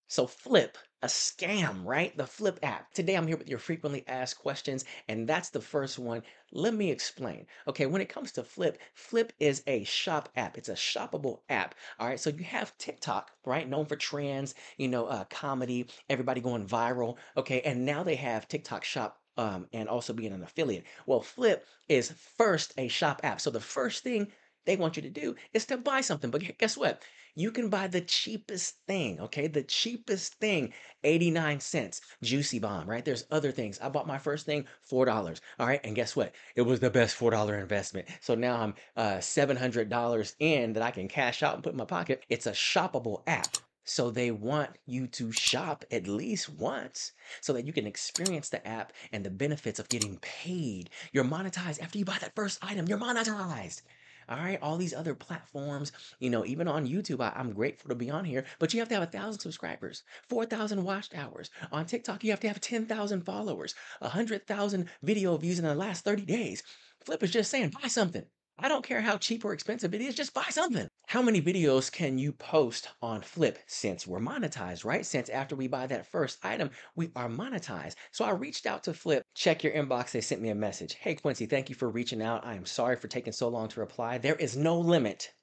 So Flip, a scam, right? The Flip app. Today I'm here with your frequently asked questions, and that's the first one. Let me explain. Okay, when it comes to Flip, Flip is a shop app. It's a shoppable app. All right, so you have TikTok, right? Known for trends, comedy, everybody going viral. Okay, and now they have TikTok Shop. And also being an affiliate. Well, Flip is first a shop app. So the first thing they want you to do is to buy something. But guess what? You can buy the cheapest thing, okay? The cheapest thing, 89 cents, Juicy Bomb, right? There's other things. I bought my first thing, $4, all right? And guess what? It was the best $4 investment. So now I'm $700 in that I can cash out and put in my pocket. It's a shoppable app. So they want you to shop at least once so that you can experience the app and the benefits of getting paid. You're monetized after you buy that first item. You're monetized. All right, all these other platforms, even on YouTube, I'm grateful to be on here, but you have to have 1,000 subscribers, 4,000 watched hours. On TikTok, you have to have 10,000 followers, 100,000 video views in the last 30 days. Flip is just saying, buy something. I don't care how cheap or expensive it is, just buy something. How many videos can you post on Flip since we're monetized, right? Since after we buy that first item, we are monetized. So I reached out to Flip. Check your inbox. They sent me a message. Hey, Quincy, thank you for reaching out. I am sorry for taking so long to reply. There is no limit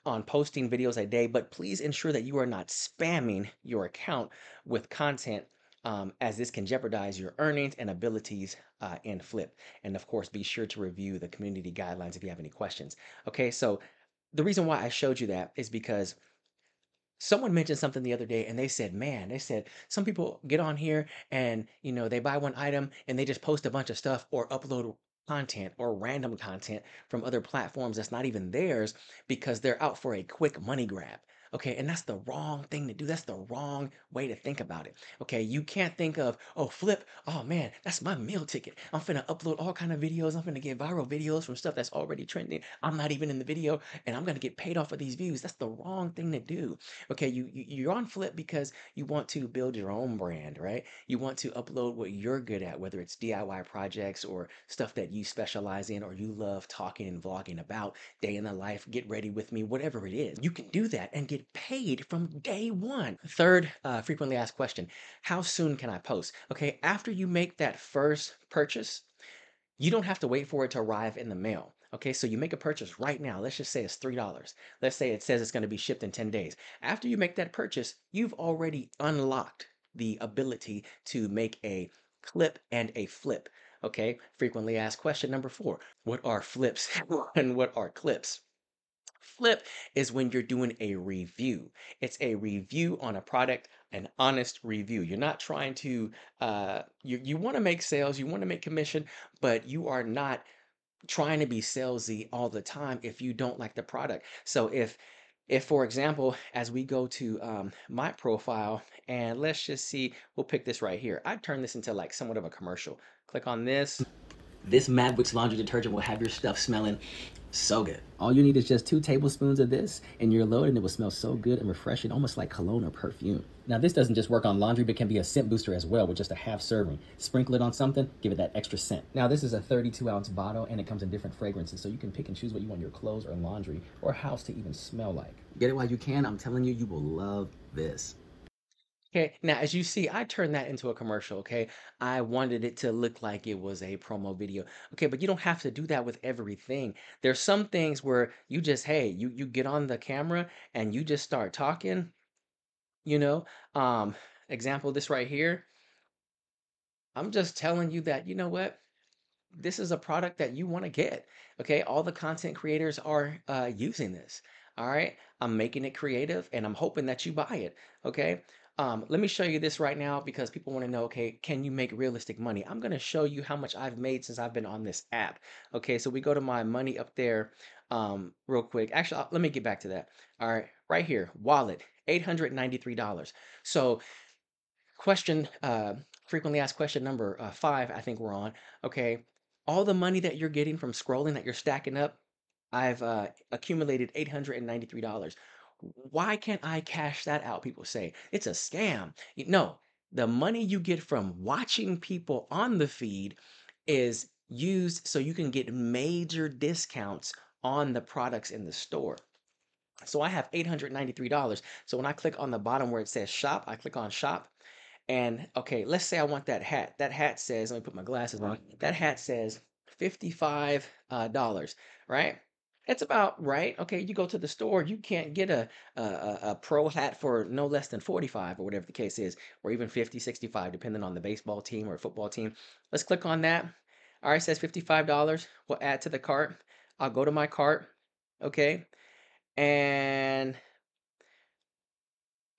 on posting videos a day, but please ensure that you are not spamming your account with content, as this can jeopardize your earnings and abilities in Flip. And of course, be sure to review the community guidelines if you have any questions. Okay, so the reason why I showed you that is because someone mentioned something the other day and they said, man, they said some people get on here and they buy one item and they just post a bunch of stuff or upload content or random content from other platforms that's not even theirs because they're out for a quick money grab. Okay, and that's the wrong thing to do. That's the wrong way to think about it. Okay, you can't think of, oh, Flip, oh man, that's my meal ticket. I'm finna upload all kind of videos. I'm finna get viral videos from stuff that's already trending. I'm not even in the video and I'm gonna get paid off of these views. That's the wrong thing to do. Okay, you're on Flip because you want to build your own brand, right? You want to upload what you're good at, whether it's DIY projects or stuff that you specialize in or you love talking and vlogging about, day in the life, get ready with me, whatever it is. You can do that and get paid from day one. Third, frequently asked question, how soon can I post? Okay, after you make that first purchase, you don't have to wait for it to arrive in the mail. Okay, so you make a purchase right now. Let's just say it's $3. Let's say it says it's going to be shipped in 10 days. After you make that purchase, you've already unlocked the ability to make a clip and a flip. Okay, frequently asked question number four, what are flips and what are clips? Flip is when you're doing a review. It's a review on a product, an honest review. You're not trying to you want to make sales, you want to make commission, but you are not trying to be salesy all the time if you don't like the product. So if for example, as we go to my profile and let's just see, we'll pick this right here. I turn this into like somewhat of a commercial. Click on this. This Madwix laundry detergent will have your stuff smelling so good. All you need is just 2 tablespoons of this in your load and it will smell so good and refreshing, almost like cologne or perfume. Now this doesn't just work on laundry, but can be a scent booster as well with just a half serving. Sprinkle it on something, give it that extra scent. Now this is a 32-ounce bottle and it comes in different fragrances, so you can pick and choose what you want your clothes or laundry or house to even smell like. Get it while you can. I'm telling you, you will love this. Okay, now as you see, I turned that into a commercial, okay? I wanted it to look like it was a promo video. Okay, but you don't have to do that with everything. There's some things where you just, hey, you get on the camera and you just start talking, you know? Um, example, this right here. I'm just telling you that, you know what? This is a product that you want to get. Okay, all the content creators are using this. All right, I'm making it creative and I'm hoping that you buy it. Okay, let me show you this right now because people want to know, okay, can you make realistic money? I'm going to show you how much I've made since I've been on this app. Okay, so we go to my money up there real quick. Actually, let me get back to that. All right, right here, wallet, $893. So question, frequently asked question number 5, I think we're on. Okay, all the money that you're getting from scrolling that you're stacking up, I've accumulated $893. Why can't I cash that out? People say it's a scam. No, the money you get from watching people on the feed is used so you can get major discounts on the products in the store. So I have $893. So when I click on the bottom where it says shop, I click on shop. And okay, let's say I want that hat. That hat says, let me put my glasses on. That hat says $55, right? It's about right. Okay, you go to the store, you can't get a pro hat for no less than 45 or whatever the case is, or even 50, 65, depending on the baseball team or football team. Let's click on that. All right, it says $55. We'll add to the cart. I'll go to my cart. Okay. And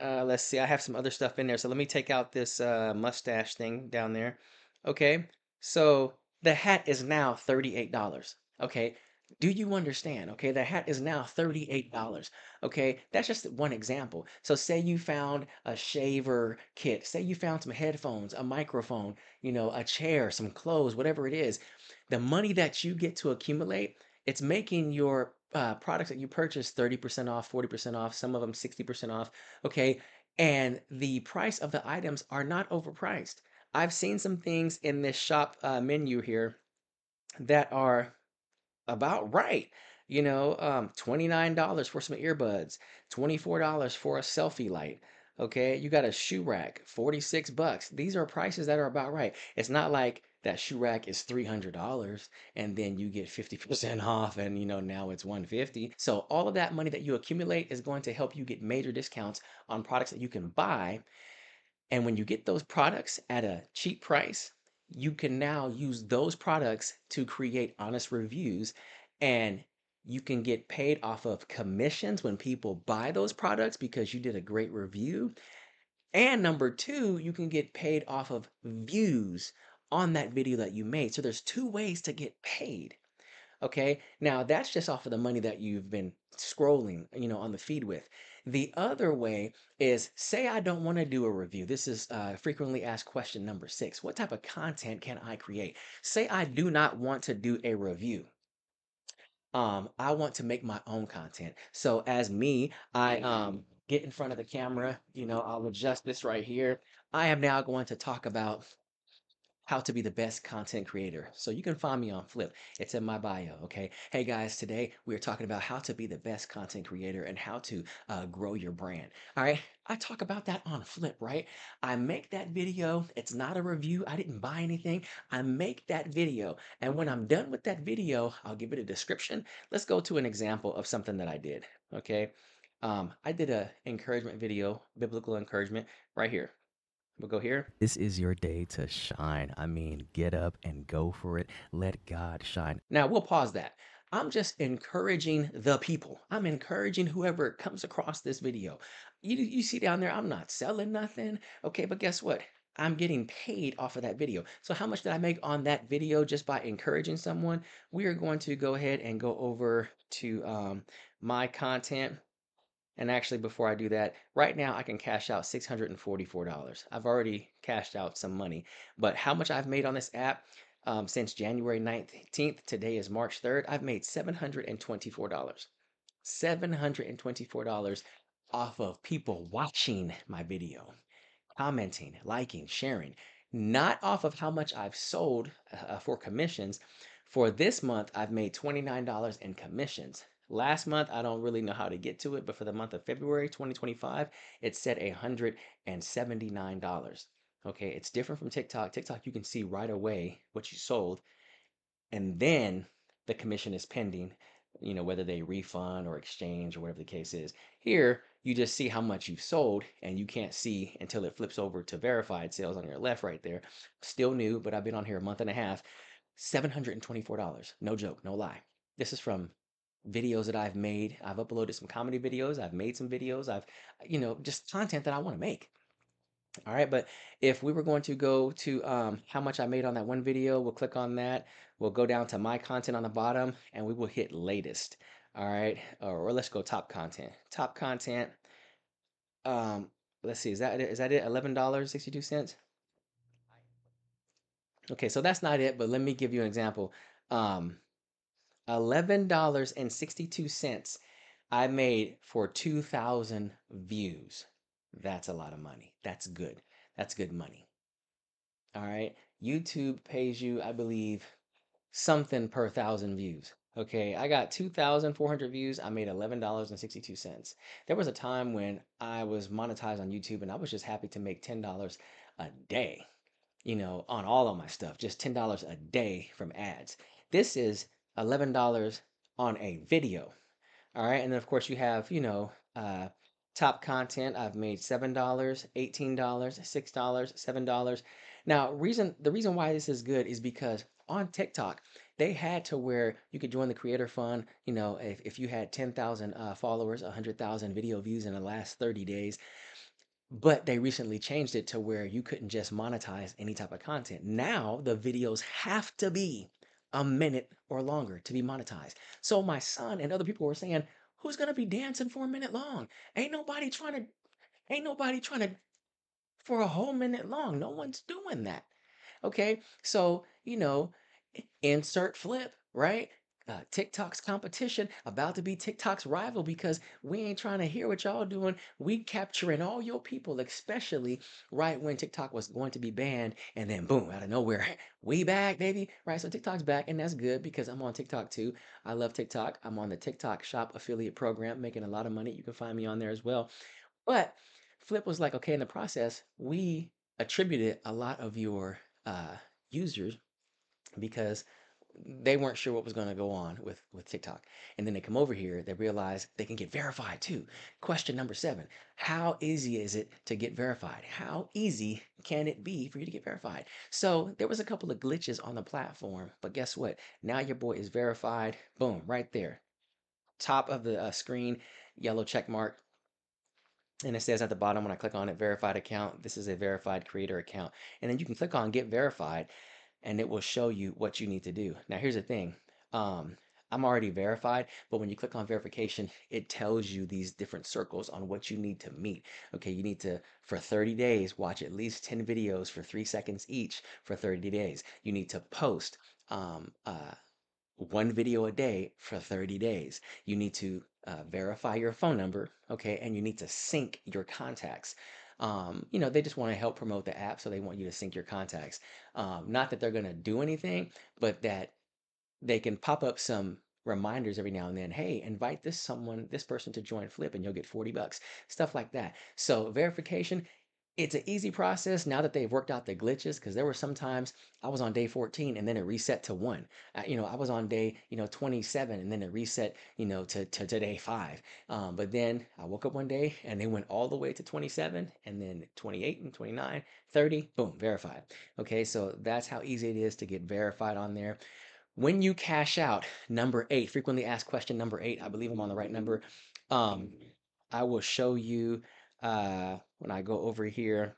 let's see, I have some other stuff in there. So let me take out this mustache thing down there. Okay, so the hat is now $38. Okay, do you understand? Okay, the hat is now $38. Okay, that's just one example. So say you found a shaver kit, say you found some headphones, a microphone, a chair, some clothes, whatever it is. The money that you get to accumulate, it's making your products that you purchase 30% off, 40% off, some of them 60% off. Okay. And the price of the items are not overpriced. I've seen some things in this shop menu here that are about right. $29 for some earbuds, $24 for a selfie light. Okay, you got a shoe rack, 46 bucks. These are prices that are about right. It's not like that shoe rack is $300 and then you get 50% off and now it's 150. So all of that money that you accumulate is going to help you get major discounts on products that you can buy, and when you get those products at a cheap price, you can now use those products to create honest reviews, and you can get paid off of commissions when people buy those products because you did a great review. And number two, you can get paid off of views on that video that you made. So there's two ways to get paid. Okay. Now that's just off of the money that you've been scrolling, on the feed with. The other way is, say I don't want to do a review. This is frequently asked question number 6. What type of content can I create? Say I do not want to do a review. I want to make my own content. So as me, I get in front of the camera, I'll adjust this right here. I am now going to talk about how to be the best content creator. So you can find me on Flip. It's in my bio. Okay. Hey guys, today we are talking about how to be the best content creator and how to grow your brand. All right. I talk about that on Flip, right? I make that video. It's not a review. I didn't buy anything. I make that video. And when I'm done with that video, I'll give it a description. Let's go to an example of something that I did. Okay. I did a encouragement video, biblical encouragement right here. We'll go here. This is your day to shine. I mean, get up and go for it. Let God shine. Now, we'll pause that. I'm just encouraging the people. I'm encouraging whoever comes across this video. You see down there, I'm not selling nothing. Okay, but guess what? I'm getting paid off of that video. So how much did I make on that video just by encouraging someone? We are going to go ahead and go over to my content. And actually, before I do that, right now I can cash out $644. I've already cashed out some money, but how much I've made on this app since January 19th, today is March 3rd, I've made $724. $724 off of people watching my video, commenting, liking, sharing, not off of how much I've sold for commissions. For this month, I've made $29 in commissions. Last month, I don't really know how to get to it, but for the month of February 2025, it said $179. Okay, it's different from TikTok. TikTok, you can see right away what you sold, and then the commission is pending, whether they refund or exchange or whatever the case is. Here, you just see how much you've sold, and you can't see until it flips over to verified sales on your left right there. Still new, but I've been on here a month and a half. $724. No joke, no lie. This is from videos that I've made. I've uploaded some comedy videos. I've made some videos. I've, just content that I want to make. All right, but if we were going to go to how much I made on that one video, we'll click on that. We'll go down to my content on the bottom and we will hit latest. All right, or let's go top content. Top content. Um, let's see, is that it? $11.62. Okay, so that's not it, but let me give you an example. Um, $11.62 I made for 2,000 views. That's a lot of money. That's good. That's good money. All right. YouTube pays you, I believe, something per 1,000 views. Okay, I got 2,400 views. I made $11.62. There was a time when I was monetized on YouTube and I was just happy to make $10 a day, on all of my stuff, just $10 a day from ads. This is $11 on a video. All right. And then of course you have, top content. I've made $7, $18, $6, $7. Now, the reason why this is good is because on TikTok, they had to where you could join the creator fund, if you had 10,000 followers, 100,000 video views in the last 30 days. But they recently changed it to where you couldn't just monetize any type of content. Now the videos have to be a minute or longer to be monetized. So my son and other people were saying, who's gonna be dancing for a minute long? Ain't nobody trying to for a whole minute long. No one's doing that. Okay, so insert flip, right? TikTok's competition about to be TikTok's rival because we ain't trying to hear what y'all doing. We capturing all your people, especially right when TikTok was going to be banned, and then boom, out of nowhere, we back, baby. Right, so TikTok's back, and that's good because I'm on TikTok too. I love TikTok. I'm on the TikTok Shop affiliate program, making a lot of money. You can find me on there as well. But Flip was like, okay, in the process, we attributed a lot of your users because they weren't sure what was going to go on with TikTok. And then they come over here, they realize they can get verified too. Question number 7. How easy is it to get verified? How easy can it be for you to get verified? So there was a couple of glitches on the platform, but guess what? Now your boy is verified. Boom, right there. Top of the screen, yellow check mark. And it says at the bottom when I click on it, verified account. This is a verified creator account. And then you can click on get verified and it will show you what you need to do. Now, here's the thing. Um, I'm already verified, but when you click on verification, it tells you these different circles on what you need to meet. Okay, you need to, for 30 days, watch at least 10 videos for 3 seconds each for 30 days. You need to post um, uh, one video a day for 30 days. You need to verify your phone number, okay, and you need to sync your contacts. They just want to help promote the app, so they want you to sync your contacts. Not that they're going to do anything, but that they can pop up some reminders every now and then. Hey, invite this person to join Flip and you'll get 40 bucks, stuff like that. So verification, it's an easy process now that they've worked out the glitches, because there were some times I was on day 14 and then it reset to 1. I was on day 27 and then it reset to day 5. But then I woke up one day and they went all the way to 27 and then 28 and 29, 30, boom, verified. Okay, so that's how easy it is to get verified on there. When you cash out, number 8, frequently asked question number 8, I believe I'm on the right number. um, I will show you when I go over here.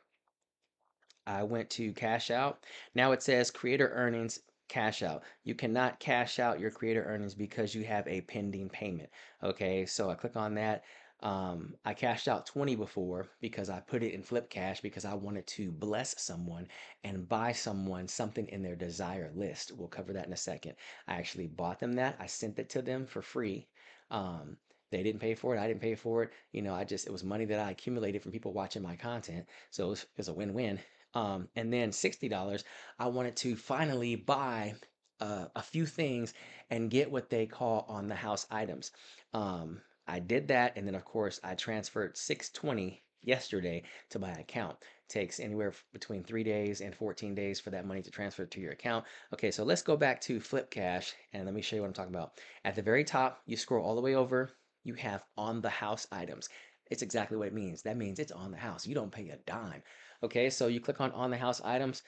I went to cash out. Now it says creator earnings cash out. You cannot cash out your creator earnings because you have a pending payment. Okay, so I click on that. I cashed out 20 before because I put it in Flip Cash because I wanted to bless someone and buy someone something in their desire list. We'll cover that in a second. I actually bought them that. I sent it to them for free. Um, they didn't pay for it. I didn't pay for it. It was money that I accumulated from people watching my content. So it was a win-win. And then $60, I wanted to finally buy a few things and get what they call on the house items. I did that, and then of course I transferred 620 yesterday to my account. Takes anywhere between 3 days and 14 days for that money to transfer to your account. Okay, so let's go back to Flip Cash and let me show you what I'm talking about. At the very top, you scroll all the way over, you have on the house items. It's exactly what it means. That means it's on the house. You don't pay a dime. Okay, so you click on the house items.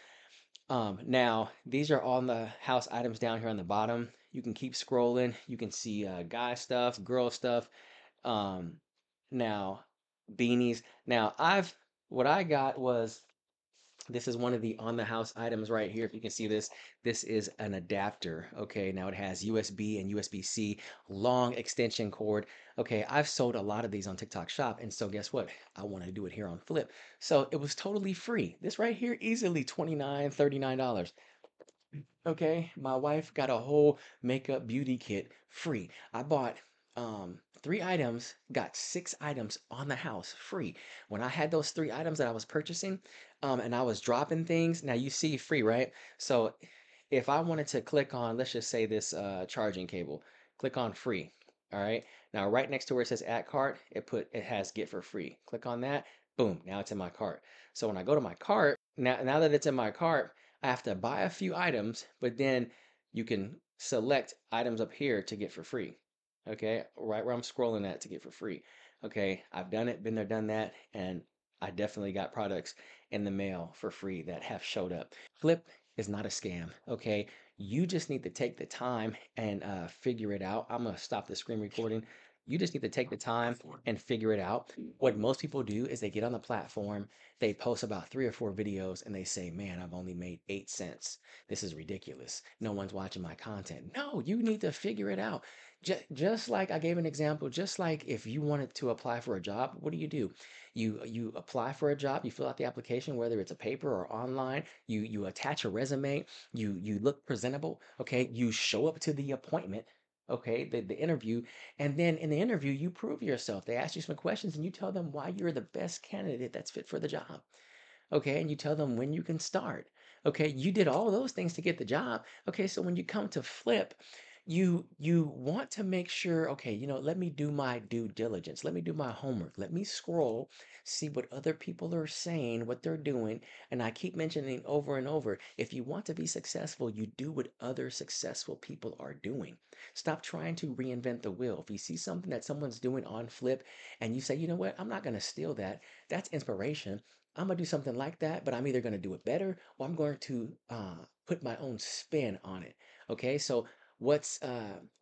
Now, these are on the house items down here on the bottom. You can keep scrolling. You can see guy stuff, girl stuff. Um, now, beanies. Now, what I got was, this is one of the on the house items right here. If you can see this, this is an adapter. Okay, now it has USB and USB-C, long extension cord. Okay, I've sold a lot of these on TikTok Shop, and so guess what? I want to do it here on Flip. So it was totally free. This right here, easily $29, $39. Okay, my wife got a whole makeup beauty kit free. I bought 3 items, got 6 items on the house free. When I had those 3 items that I was purchasing, and I was dropping things, now you see free, right? So if I wanted to click on, let's just say this charging cable, Click on free. All right. Now right next to where it says add cart, it has get for free. Click on that. Boom. Now it's in my cart. So when I go to my cart, now that it's in my cart, I have to buy a few items, but then you can select items up here to get for free. Okay, right where I'm scrolling at to get for free. Okay, I've done it, been there, done that, and I definitely got products in the mail for free that have showed up. Flip is not a scam. Okay, you just need to take the time and figure it out. I'm gonna stop the screen recording. You just need to take the time and figure it out. What most people do is they get on the platform, they post about 3 or 4 videos, and they say, "Man, I've only made 8 cents. This is ridiculous. No one's watching my content." No, you need to figure it out. Just like I gave an example, just like if you wanted to apply for a job, what do? You apply for a job, you fill out the application, whether it's a paper or online. You attach a resume. You look presentable. Okay, you show up to the appointment. Okay, the interview, and then in the interview, you prove yourself. They ask you some questions, and you tell them why you're the best candidate that's fit for the job. Okay, and you tell them when you can start. Okay, you did all those things to get the job. Okay, so when you come to flip, you want to make sure, okay, let me do my due diligence. Let me do my homework. Let me scroll, see what other people are saying, what they're doing. And I keep mentioning over and over, if you want to be successful, you do what other successful people are doing. Stop trying to reinvent the wheel. If you see something that someone's doing on flip and you say, you know what, I'm not going to steal that. That's inspiration. I'm gonna do something like that, but I'm either gonna do it better or I'm going to put my own spin on it. Okay, so what's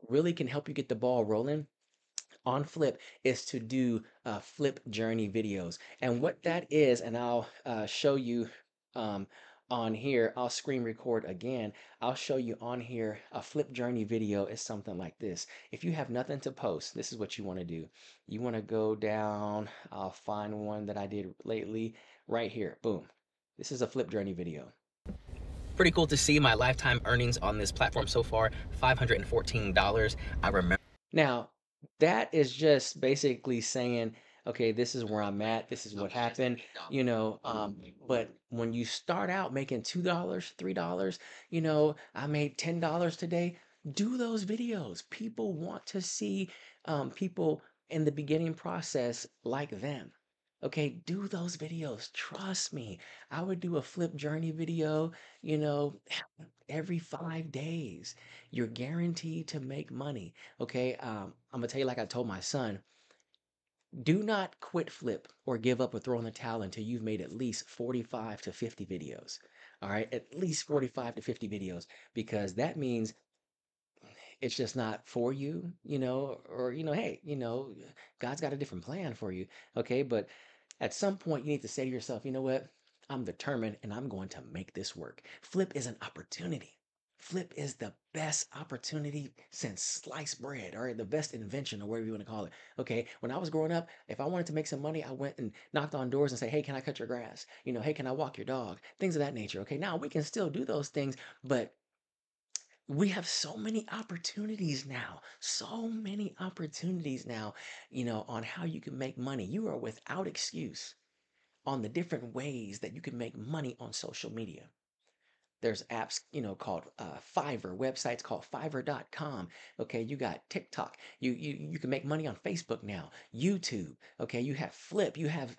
really can help you get the ball rolling on Flip is to do flip journey videos. And what that is, and I'll show you um, on here, I'll screen record again. I'll show you on here a flip journey video is something like this. If you have nothing to post, this is what you want to do. You want to go down, I'll find one that I did lately right here. Boom. This is a flip journey video. Pretty cool to see my lifetime earnings on this platform so far, $514. I remember. Now, that is just basically saying, okay, this is where I'm at, this is what happened, but when you start out making $2, $3, I made $10 today, do those videos. People want to see people in the beginning process like them. Okay, do those videos. Trust me. I would do a flip journey video, you know, every 5 days. You're guaranteed to make money. Okay, I'm gonna tell you like I told my son, do not quit flip or give up or throw in the towel until you've made at least 45 to 50 videos. All right, at least 45 to 50 videos, because that means it's just not for you, or hey, God's got a different plan for you. Okay, but at some point you need to say to yourself, you know what? I'm determined and I'm going to make this work. Flip is an opportunity. Flip is the best opportunity since sliced bread, or the best invention, or whatever you want to call it. Okay, when I was growing up, if I wanted to make some money, I went and knocked on doors and say, "Hey, can I cut your grass? Hey, can I walk your dog?" Things of that nature. Okay, now we can still do those things, but we have so many opportunities now, on how you can make money. You are without excuse on the different ways that you can make money on social media. There's apps, called Fiverr, websites called Fiverr.com. Okay, you got TikTok. You can make money on Facebook now. YouTube. Okay, you have Flip. You have,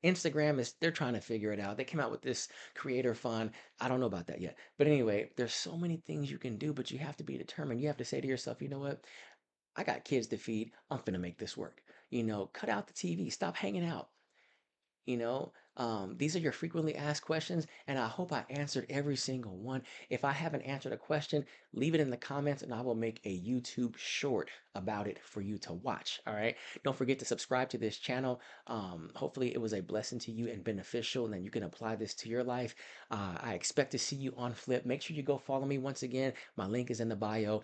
Instagram is they're trying to figure it out. They came out with this creator fund. I don't know about that yet. But anyway, there's so many things you can do, but you have to be determined. You have to say to yourself, you know what? I got kids to feed. I'm finna make this work. Cut out the TV. Stop hanging out. These are your frequently asked questions, and I hope I answered every single one. If I haven't answered a question, leave it in the comments and I will make a YouTube short about it for you to watch. All right, don't forget to subscribe to this channel. Hopefully it was a blessing to you and beneficial, and then you can apply this to your life. I expect to see you on Flip. Make sure you go follow me. Once again, my link is in the bio.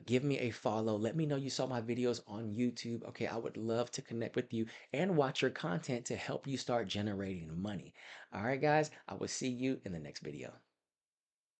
Give me a follow. Let me know you saw my videos on YouTube. Okay, I would love to connect with you and watch your content to help you start generating money. All right, guys, I will see you in the next video.